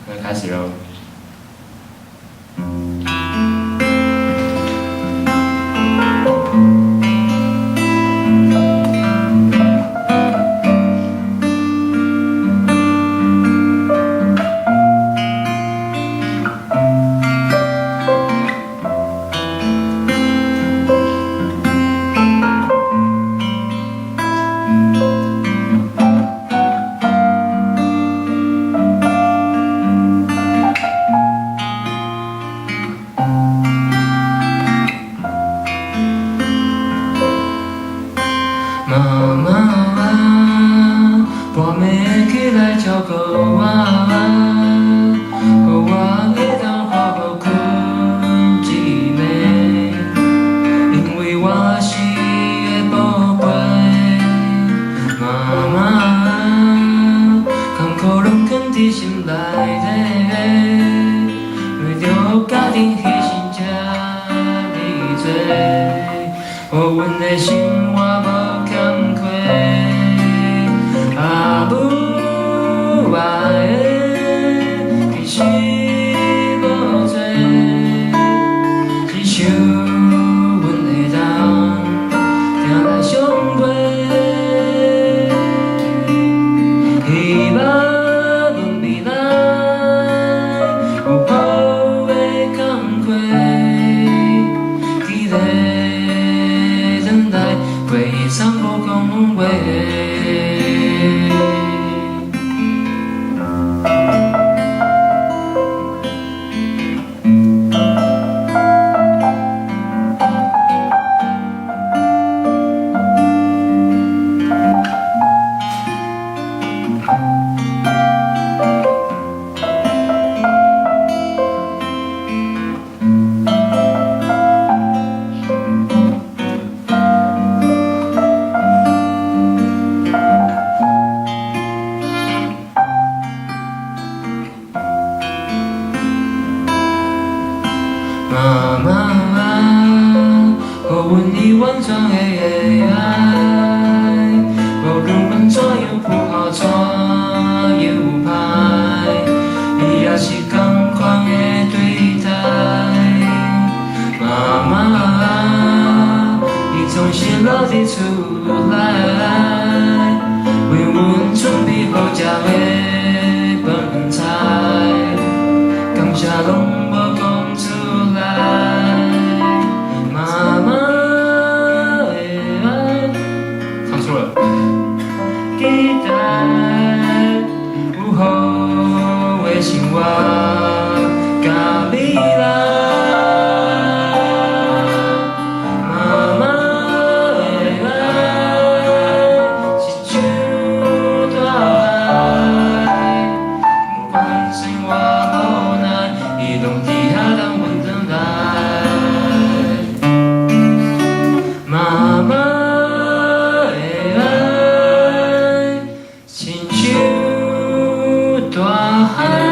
那开始喽。妈妈啊，我们起来照顾我，互我会当好好困一暝，因为我是个宝贝。妈妈啊，坎坷拢藏伫心内底，为着家庭牺牲这呢多，予阮的生活无欠亏。阿母爱的其实无多，只想阮会当定来相陪。希望阮未来有好的工课，期待等待回忆散步讲话。妈妈啊，予阮以完全的爱，无论阮怎样不好，怎样歹，伊也是同款的对待。妈妈啊，伊总是留伫厝内，为阮准备好食的饭菜，感谢拢无讲出来。妈妈的爱，唱错了。期待有好的生活甲未来。妈妈的爱是像大海，不管生活无奈，伊拢伫遐等阮等待。妈妈的爱亲像大海。